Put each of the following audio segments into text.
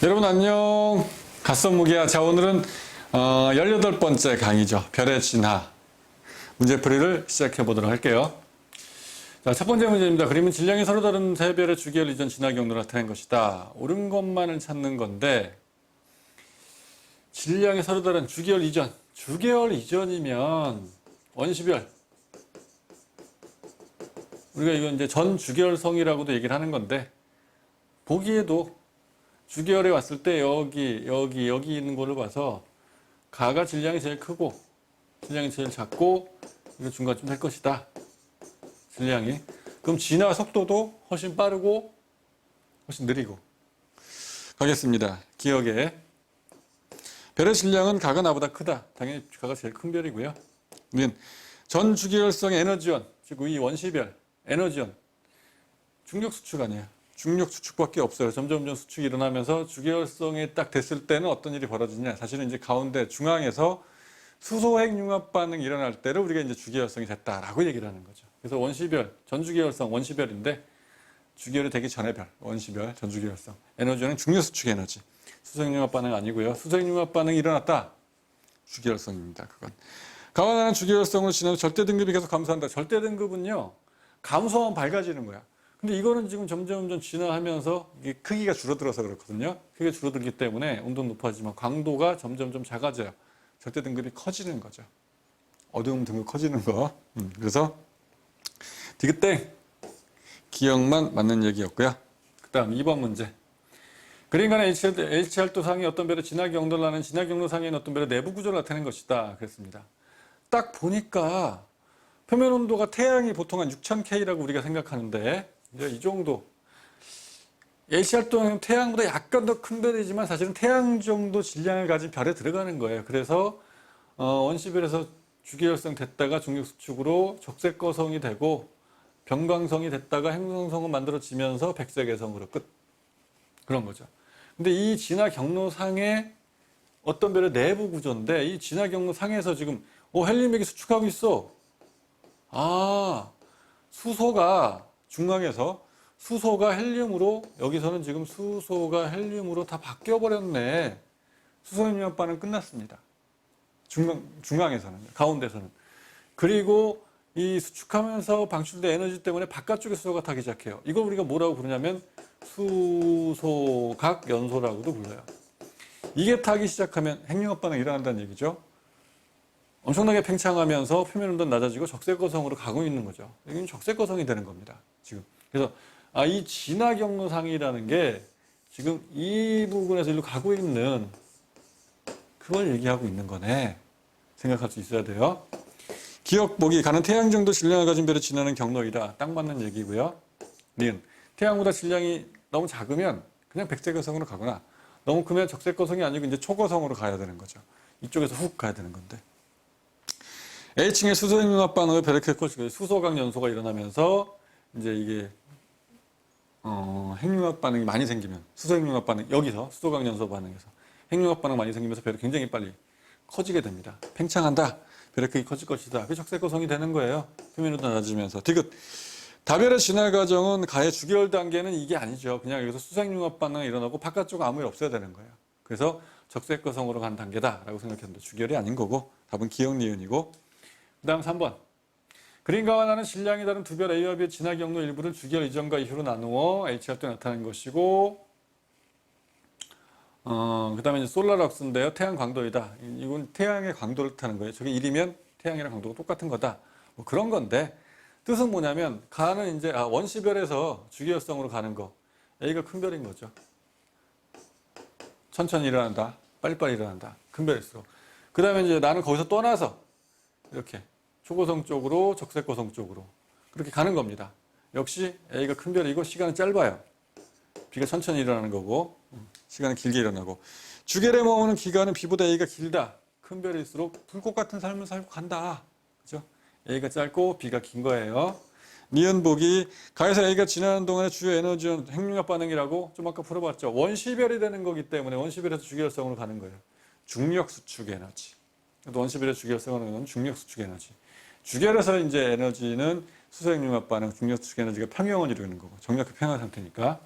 여러분 안녕. 갓선무기야. 자, 오늘은 18번째 강의죠. 별의 진화 문제풀이를 시작해 보도록 할게요. 자, 첫 번째 문제입니다. 그림은 질량이 서로 다른 세 별의 주기열 이전 진화 경로를 나타낸 것이다. 옳은 것만을 찾는 건데, 질량이 서로 다른 주기열 이전. 주기열 이전이면 원시별. 우리가 이건 이제 전 주기열성이라고도 얘기를 하는 건데, 보기에도 주기열에 왔을 때 여기 있는 거를 봐서 가가 질량이 제일 크고 질량이 제일 작고 이거 중간쯤 될 것이다. 질량이. 그럼 진화 속도도 훨씬 빠르고 훨씬 느리고. 가겠습니다. 기억에. 별의 질량은 가가 나보다 크다. 당연히 가가 제일 큰 별이고요. 전 주기열성의 에너지원, 즉 이 원시별 에너지원 중력 수축 아니에요. 중력 수축밖에 없어요. 점점 수축이 일어나면서 주기열성이 딱 됐을 때는 어떤 일이 벌어지냐. 사실은 이제 가운데 중앙에서 수소핵 융합 반응이 일어날 때를 우리가 이제 주기열성이 됐다라고 얘기를 하는 거죠. 그래서 원시별, 전주기열성 원시별인데 주기열이 되기 전의 별, 원시별, 전주기열성. 에너지는 중력 수축 에너지. 수소핵 융합 반응 아니고요. 수소핵 융합 반응이 일어났다. 주기열성입니다. 그건. 가와 나는 주기열성으로 지나면 절대 등급이 계속 감소한다. 절대 등급은요. 감소하면 밝아지는 거야. 근데 이거는 지금 점점 진화하면서 이게 크기가 줄어들어서 그렇거든요. 크기가 줄어들기 때문에 온도는 높아지지만 광도가 점점 작아져요. 절대 등급이 커지는 거죠. 어두움 등급 커지는 거. 그래서 디귿땡 기억만 맞는 얘기였고요. 그 다음 2번 문제. 그림간의 H활도상이 어떤 별의 진화 경로를 나는 진화 경로상에 있는 어떤 별의 내부 구조를 나타낸 것이다. 그랬습니다. 딱 보니까 표면 온도가 태양이 보통 한 6000K라고 우리가 생각하는데 이제 이 정도. H활동은 태양보다 약간 더 큰 별이지만 사실은 태양 정도 질량을 가진 별에 들어가는 거예요. 그래서 원시별에서 주기열성 됐다가 중력수축으로 적색거성이 되고 병광성이 됐다가 행성성은 만들어지면서 백색외성으로 끝. 그런 거죠. 근데 이 진화 경로상의 어떤 별의 내부 구조인데 이 진화 경로상에서 지금 헬륨이 수축하고 있어. 아, 수소가 중앙에서 수소가 헬륨으로 여기서는 지금 수소가 헬륨으로 다 바뀌어버렸네. 수소핵융합 반응 끝났습니다. 중앙에서는 가운데서는. 그리고 이 수축하면서 방출된 에너지 때문에 바깥쪽에 수소가 타기 시작해요. 이걸 우리가 뭐라고 부르냐면 수소각 연소라고도 불러요. 이게 타기 시작하면 핵융합 반응이 일어난다는 얘기죠. 엄청나게 팽창하면서 표면 온도는 낮아지고 적색거성으로 가고 있는 거죠. 이건 적색거성이 되는 겁니다. 지금. 그래서 이 진화 경로상이라는 게 지금 이 부분에서 일로 가고 있는 그걸 얘기하고 있는 거네. 생각할 수 있어야 돼요. 기억 보기 가는 태양 정도 질량을 가진 별의 진화는 경로이다. 딱 맞는 얘기고요. 니은 태양보다 질량이 너무 작으면 그냥 백색거성으로 가거나 너무 크면 적색거성이 아니고 이제 초거성으로 가야 되는 거죠. 이쪽에서 훅 가야 되는 건데. H층의 수소핵융합 반응을 별의 켜고 수소각 연소가 일어나면서 이제 이게 핵융합 반응이 많이 생기면 수소핵융합 반응 여기서 수소각 연소 반응에서 핵융합 반응 많이 생기면서 별이 굉장히 빨리 커지게 됩니다. 팽창한다. 별의 크기 커질 것이다. 그게 적색거성이 되는 거예요. 표면으로 낮아지면서. 디귿 다별의 진화 과정은 가의 주기열 단계는 이게 아니죠. 그냥 여기서 수소핵융합 반응이 일어나고 바깥쪽 아무 일 없어야 되는 거예요. 그래서 적색거성으로 간 단계다라고 생각했는데 주기열이 아닌 거고 답은 기억 니은이고. 그 다음 3번. 그림과 나는 질량이 다른 두 별 A와 B의 진화 경로 일부를 주기열 이전과 이후로 나누어 H활동이 나타나는 것이고 그 다음에 이제 솔라럭스인데요. 태양 광도이다. 이건 태양의 광도를 타는 거예요. 저게 1이면 태양이랑 광도가 똑같은 거다. 뭐 그런 건데 뜻은 뭐냐면 가는 이제 원시별에서 주기열성으로 가는 거. A가 큰 별인 거죠. 천천히 일어난다. 빨리빨리 일어난다. 큰 별일수록. 그 다음에 이제 나는 거기서 떠나서 이렇게 초고성 쪽으로 적색고성 쪽으로 그렇게 가는 겁니다. 역시 A가 큰 별이고 시간은 짧아요. B가 천천히 일어나는 거고 시간은 길게 일어나고 주기열에 머무는 기간은 B보다 A가 길다. 큰 별일수록 불꽃 같은 삶을 살고 간다. 그죠? A가 짧고 B가 긴 거예요. 니은 보기 가에서 A가 지나는 동안의 주요 에너지는 핵융합 반응이라고 좀 아까 풀어봤죠. 원시별이 되는 거기 때문에 원시별에서 주기열성으로 가는 거예요. 중력 수축 에너지. 원시별의 주기열성은 중력 수축 에너지. 주기열에서 이제 에너지는 수소핵융합 반응, 중력 수축 에너지가 평형을 이루는 거고 정력이 평형 상태니까.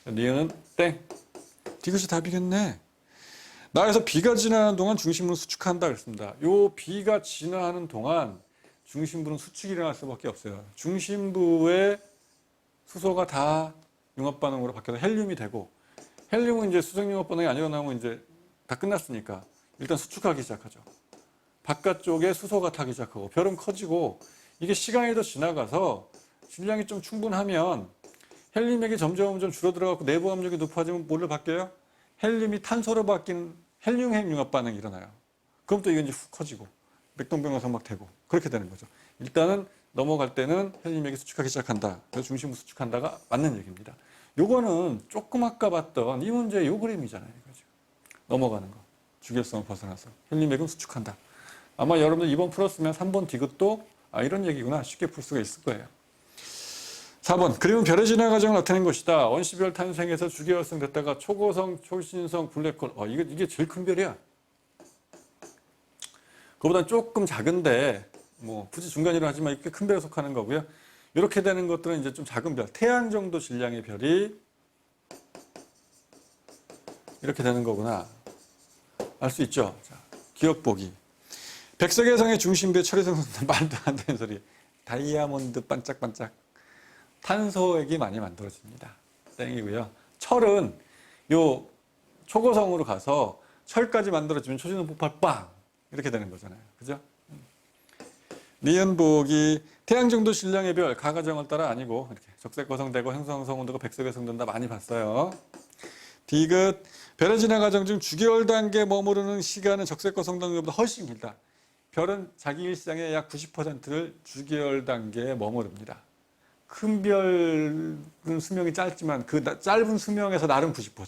니은은 땡. 디귿이 답이겠네. 나에서 B가 지나는 동안 중심부는 수축한다 그랬습니다. 요 B가 지나는 동안 중심부는 수축이 일어날 수밖에 없어요. 중심부의 수소가 다 융합 반응으로 바뀌어서 헬륨이 되고, 헬륨은 이제 수색 융합 반응이 안 일어나면 이제 다 끝났으니까 일단 수축하기 시작하죠. 바깥쪽에 수소가 타기 시작하고 별은 커지고, 이게 시간이 더 지나가서 질량이 좀 충분하면 헬륨액이 점점 줄어들어가고 내부 압력이 높아지면 뭘로 바뀌어요? 헬륨이 탄소로 바뀐 헬륨핵 융합 반응이 일어나요. 그럼 또 이건 이제 훅 커지고 맥동병화성 막 되고 그렇게 되는 거죠. 일단은 넘어갈 때는 헬륨액이 수축하기 시작한다. 그래서 중심부 수축한다가 맞는 얘기입니다. 요거는 조금 아까 봤던 이 문제의 요 그림이잖아요. 이거죠. 넘어가는 거. 주기율성을 벗어나서 헬륨액은 수축한다. 아마 여러분들 2번 풀었으면 3번 디귿도 이런 얘기구나 쉽게 풀 수가 있을 거예요. 4번, 그림은 별의 진화 과정을 나타낸 것이다. 원시별 탄생에서 주기활성 됐다가 초고성, 초신성, 블랙홀. 이게 제일 큰 별이야. 그거보다 조금 작은데, 뭐, 굳이 중간이라 하지만 이렇게 큰 별에 속하는 거고요. 이렇게 되는 것들은 이제 좀 작은 별, 태양 정도 질량의 별이 이렇게 되는 거구나. 알 수 있죠? 자, 기억 보기. 백석의 성의 중심부에 철이 생성된다. 말도 안 되는 소리. 다이아몬드 반짝반짝. 탄소액이 많이 만들어집니다. 땡이고요. 철은 요 초고성으로 가서 철까지 만들어지면 초신성 폭발 빵! 이렇게 되는 거잖아요. 그죠? 니은 보기 태양 정도 질량의 별 가과정을 따라 아니고 이렇게 적색거성되고 행성성 온도가 백석에 성된다 많이 봤어요. 디귿 별의 진화 과정 중 주기월 단계에 머무르는 시간은 적색거성 단계보다 훨씬 길다. 별은 자기 일상의 약 90%를 주기월 단계에 머무릅니다. 큰 별은 수명이 짧지만 그 짧은 수명에서 나름 90%.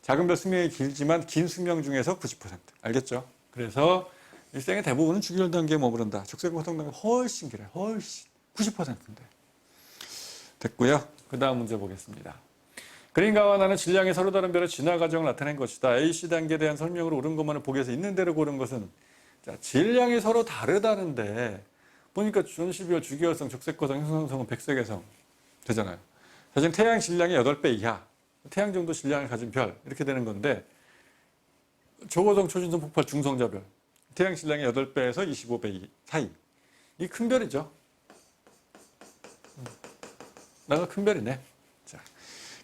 작은 별 수명이 길지만 긴 수명 중에서 90%. 알겠죠? 그래서 일생의 대부분은 주기열 단계에 머무른다. 적색거성 단계가 훨씬 길어요. 훨씬. 90%인데. 됐고요. 그 다음 문제 보겠습니다. 그림과 나는 질량이 서로 다른 별의 진화 과정을 나타낸 것이다. AC 단계에 대한 설명으로 옳은 것만을 보기에서 있는 대로 고른 것은 자, 질량이 서로 다르다는데 보니까 전시별, 주기활성, 적색거성, 행성성은 백색외성 되잖아요. 사실 태양 질량의 8배 이하, 태양 정도 질량을 가진 별 이렇게 되는 건데 초고성, 초신성, 폭발, 중성자별 태양 질량의 8배에서 25배 사이 이 큰 별이죠. 나가 큰 별이네. 자,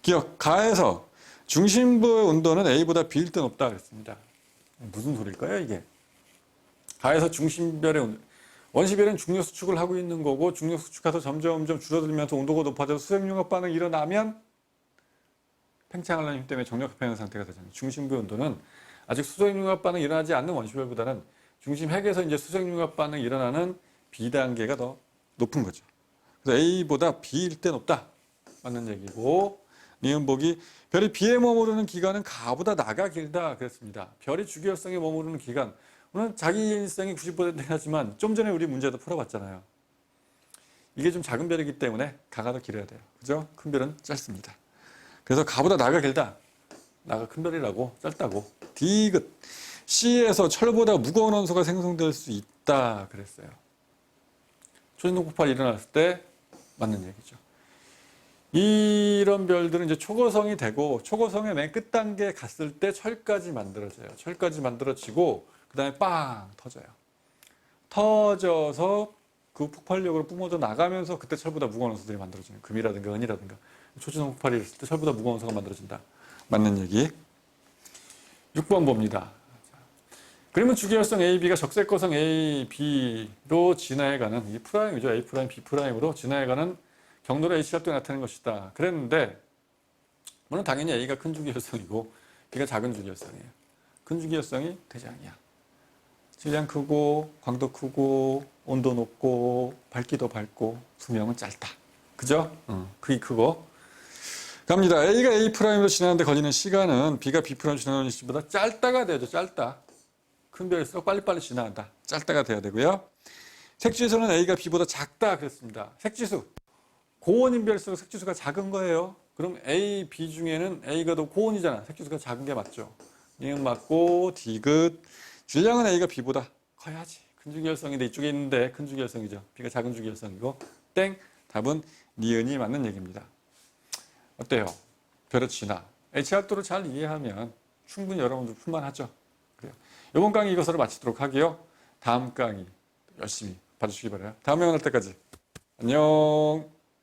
기억, 가에서 중심부의 온도는 A보다 B일 때 높다 그랬습니다. 무슨 소리일까요 이게? 가에서 중심별의 온도 원시별은 중력 수축을 하고 있는 거고 중력 수축해서 점점 줄어들면서 온도가 높아져서 수색융합 반응이 일어나면 팽창하는 힘 때문에 정력합하는 상태가 되잖아요. 중심부의 온도는 아직 수색융합 반응이 일어나지 않는 원시별보다는 중심 핵에서 이제 수색융합 반응이 일어나는 B 단계가 더 높은 거죠. 그래서 A보다 B일 때 높다. 맞는 얘기고 니은 보기 별이 B에 머무르는 기간은 가보다 나가 길다 그랬습니다. 별이 주기활성에 머무르는 기간 물론 자기 일생이 90%긴 하지만 좀 전에 우리 문제도 풀어봤잖아요. 이게 좀 작은 별이기 때문에 가가 더 길어야 돼요. 그죠? 큰 별은 짧습니다. 그래서 가보다 나가 길다. 나가 큰 별이라고 짧다고. 디귿 C에서 철보다 무거운 원소가 생성될 수 있다 그랬어요. 초신성 폭발이 일어났을 때 맞는 얘기죠. 이런 별들은 이제 초고성이 되고 초고성의 맨 끝 단계에 갔을 때 철까지 만들어져요. 철까지 만들어지고 그 다음에 빵 터져요. 터져서 그 폭발력으로 뿜어져 나가면서 그때 철보다 무거운 원소들이 만들어지는 금이라든가 은이라든가 초신성 폭발이 있을 때 철보다 무거운 원소가 만들어진다. 맞는 얘기. 6번 봅니다. 그러면 주기활성 AB가 적색거성 A, B로 진화해가는 이 프라임이죠. A 프라임, B 프라임으로 진화해가는 경로로 H 합동이 나타낸 것이다. 그랬는데 물론 당연히 A가 큰 주기활성이고 B가 작은 주기활성이에요. 큰 주기활성이 대장이야. 질량 크고 광도 크고 온도 높고 밝기도 밝고 수명은 짧다. 그죠? 크기 크고 갑니다. A가 A 프라임으로 진화하는데 걸리는 시간은 B가 B 프라임 진화하는 시간보다 짧다가 되죠. 짧다. 큰 별일수록 빨리빨리 진화한다. 짧다가 돼야 되고요. 색지수는 A가 B보다 작다 그랬습니다. 색지수. 고온인 별일수록 색지수가 작은 거예요. 그럼 A, B 중에는 A가 더 고온이잖아. 색지수가 작은 게 맞죠. 이응 맞고 디귿. 질량은 A가 B보다 커야지. 큰 주기활성인데 이쪽에 있는데 큰 주기활성이죠. B가 작은 주기활성이고 땡. 답은 니은이 맞는 얘기입니다. 어때요? 별의 진화. HR도를 잘 이해하면 충분히 여러분들 풀만하죠. 그래요. 이번 강의 이것으로 마치도록 하고요. 다음 강의 열심히 봐주시기 바라요. 다음에 만날 때까지 안녕.